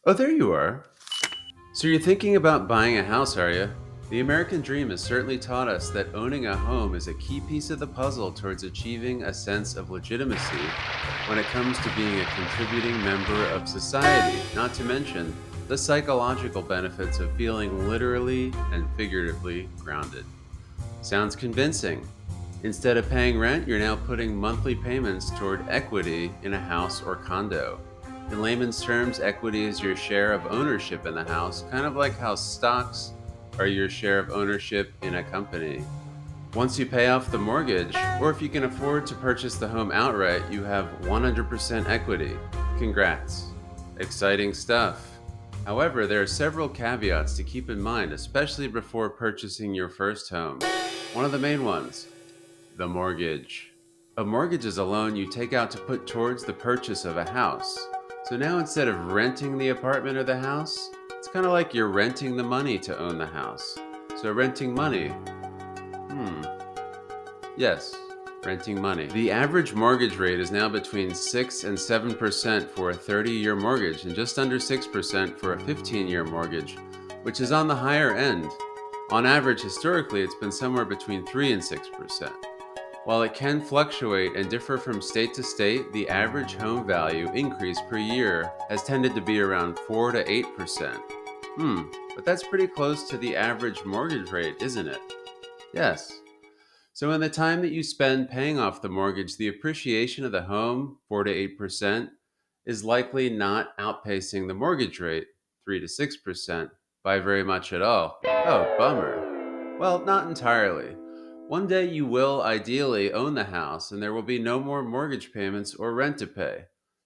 Oh, there you are. So you're thinking about buying a house, are you? The American dream has certainly taught us that owning a home is a key piece of the puzzle towards achieving a sense of legitimacy when it comes to being a contributing member of society, not to mention the psychological benefits of feeling literally and figuratively grounded. Sounds convincing. Instead of paying rent, you're now putting monthly payments toward equity in a house or condo. In layman's terms, equity is your share of ownership in the house, kind of like how stocks are your share of ownership in a company. Once you pay off the mortgage, or if you can afford to purchase the home outright, you have 100% equity. Congrats. Exciting stuff. However, there are several caveats to keep in mind, especially before purchasing your first home. One of the main ones: the mortgage. A mortgage is a loan you take out to put towards the purchase of a house. So now instead of renting the apartment or the house, it's kind of like you're renting the money to own the house. So renting money, hmm, yes, renting money. The average mortgage rate is now between 6 and 7% for a 30-year mortgage and just under 6% for a 15-year mortgage, which is on the higher end. On average, historically, it's been somewhere between 3 and 6%. While it can fluctuate and differ from state to state, the average home value increase per year has tended to be around 4 to 8%. But that's pretty close to the average mortgage rate, isn't it? Yes. So, in the time that you spend paying off the mortgage, the appreciation of the home, 4 to 8%, is likely not outpacing the mortgage rate, 3 to 6%, by very much at all. Oh, bummer. Well, not entirely. One day you will ideally own the house and there will be no more mortgage payments or rent to pay.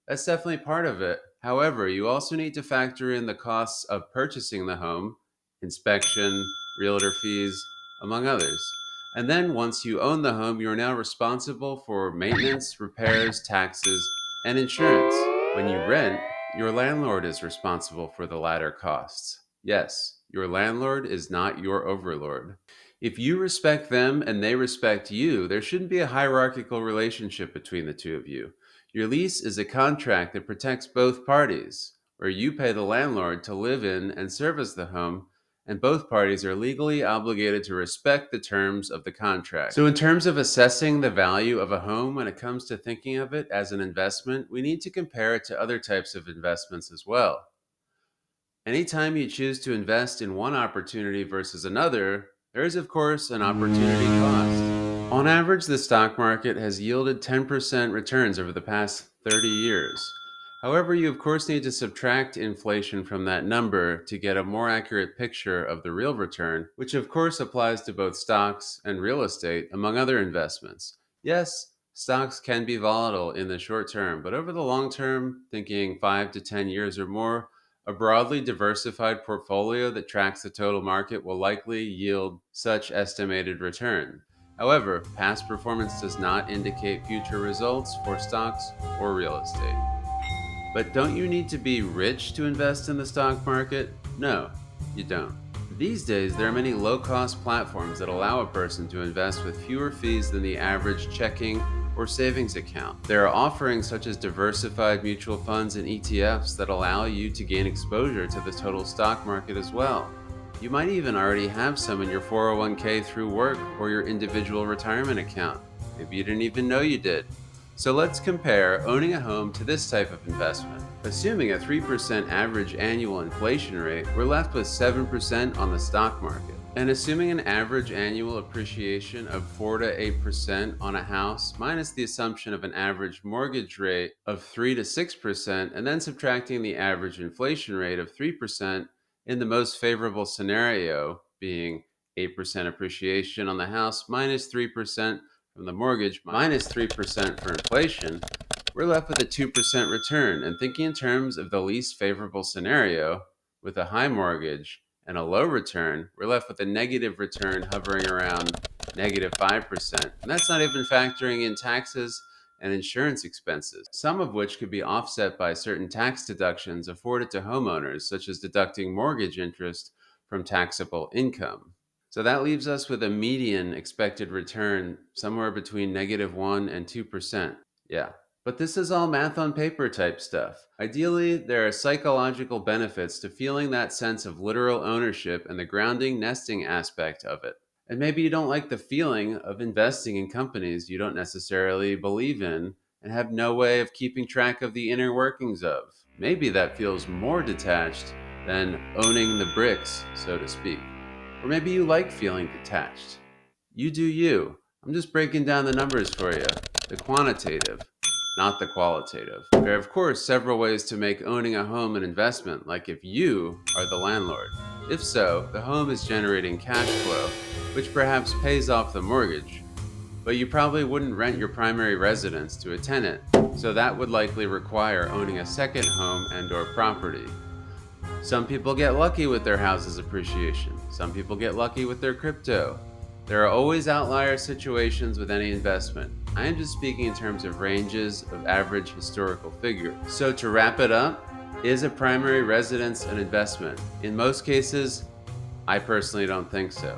That's definitely part of it. However, you also need to factor in the costs of purchasing the home, inspection, realtor fees, among others. And then once you own the home, you are now responsible for maintenance, repairs, taxes, and insurance. When you rent, your landlord is responsible for the latter costs. Yes, your landlord is not your overlord. If you respect them and they respect you, there shouldn't be a hierarchical relationship between the two of you. Your lease is a contract that protects both parties, where you pay the landlord to live in and service the home, and both parties are legally obligated to respect the terms of the contract. So, in terms of assessing the value of a home when it comes to thinking of it as an investment, we need to compare it to other types of investments as well. Anytime you choose to invest in one opportunity versus another, there is, of course, an opportunity cost. On average, the stock market has yielded 10% returns over the past 30 years. However, you of course need to subtract inflation from that number to get a more accurate picture of the real return, which of course applies to both stocks and real estate, among other investments. Yes, stocks can be volatile in the short term, but over the long term, thinking 5 to 10 years or more, a broadly diversified portfolio that tracks the total market will likely yield such estimated return. However, past performance does not indicate future results for stocks or real estate. But don't you need to be rich to invest in the stock market? No, you don't. These days, there are many low cost platforms that allow a person to invest with fewer fees than the average checking or savings account. There are offerings such as diversified mutual funds and ETFs that allow you to gain exposure to the total stock market as well. You might even already have some in your 401k through work or your individual retirement account. Maybe you didn't even know you did. So let's compare owning a home to this type of investment. Assuming a 3% average annual inflation rate, we're left with 7% on the stock market. And assuming an average annual appreciation of 4 to 8% on a house, minus the assumption of an average mortgage rate of 3 to 6%, and then subtracting the average inflation rate of 3% in the most favorable scenario, being 8% appreciation on the house minus 3% from the mortgage minus 3% for inflation, we're left with a 2% return. And thinking in terms of the least favorable scenario, with a high mortgage and a low return, we're left with a negative return hovering around negative 5%. And that's not even factoring in taxes and insurance expenses, some of which could be offset by certain tax deductions afforded to homeowners, such as deducting mortgage interest from taxable income. So that leaves us with a median expected return somewhere between -1 and 2%. Yeah. But this is all math on paper type stuff. Ideally, there are psychological benefits to feeling that sense of literal ownership and the grounding nesting aspect of it. And maybe you don't like the feeling of investing in companies you don't necessarily believe in and have no way of keeping track of the inner workings of. Maybe that feels more detached than owning the bricks, so to speak. Or maybe you like feeling detached. You do you. I'm just breaking down the numbers for you, the quantitative, not the qualitative. There are, of course, several ways to make owning a home an investment, like if you are the landlord. If so, the home is generating cash flow, which perhaps pays off the mortgage, but you probably wouldn't rent your primary residence to a tenant, so that would likely require owning a second home and/or property. Some people get lucky with their house's appreciation. Some people get lucky with their crypto. There are always outlier situations with any investment. I am just speaking in terms of ranges of average historical figures. So to wrap it up, is a primary residence an investment? In most cases, I personally don't think so.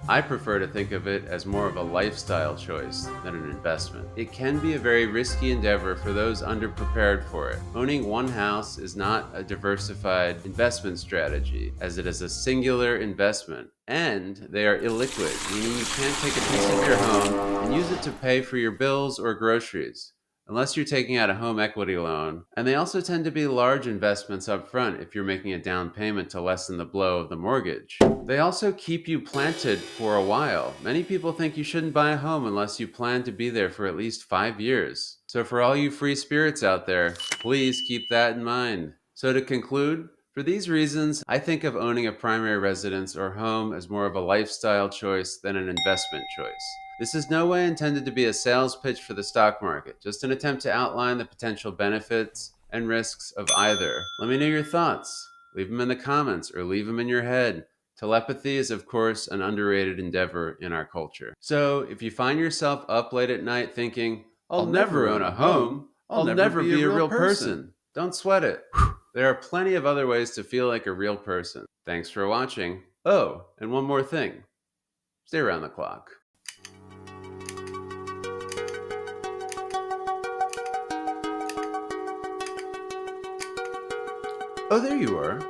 I prefer to think of it as more of a lifestyle choice than an investment. It can be a very risky endeavor for those underprepared for it. Owning one house is not a diversified investment strategy, as it is a singular investment, and they are illiquid, meaning you can't take a piece of your home and use it to pay for your bills or groceries, unless you're taking out a home equity loan. And they also tend to be large investments up front if you're making a down payment to lessen the blow of the mortgage. They also keep you planted for a while. Many people think you shouldn't buy a home unless you plan to be there for at least 5 years. So for all you free spirits out there, please keep that in mind. So to conclude, for these reasons, I think of owning a primary residence or home as more of a lifestyle choice than an investment choice. This is no way intended to be a sales pitch for the stock market, just an attempt to outline the potential benefits and risks of either. Let me know your thoughts. Leave them in the comments or leave them in your head. Telepathy is, of course, an underrated endeavor in our culture. So if you find yourself up late at night thinking, I'll never own a home, I'll never be a real person, don't sweat it. There are plenty of other ways to feel like a real person. Thanks for watching. Oh, and one more thing. Stay around the clock. Oh, there you are.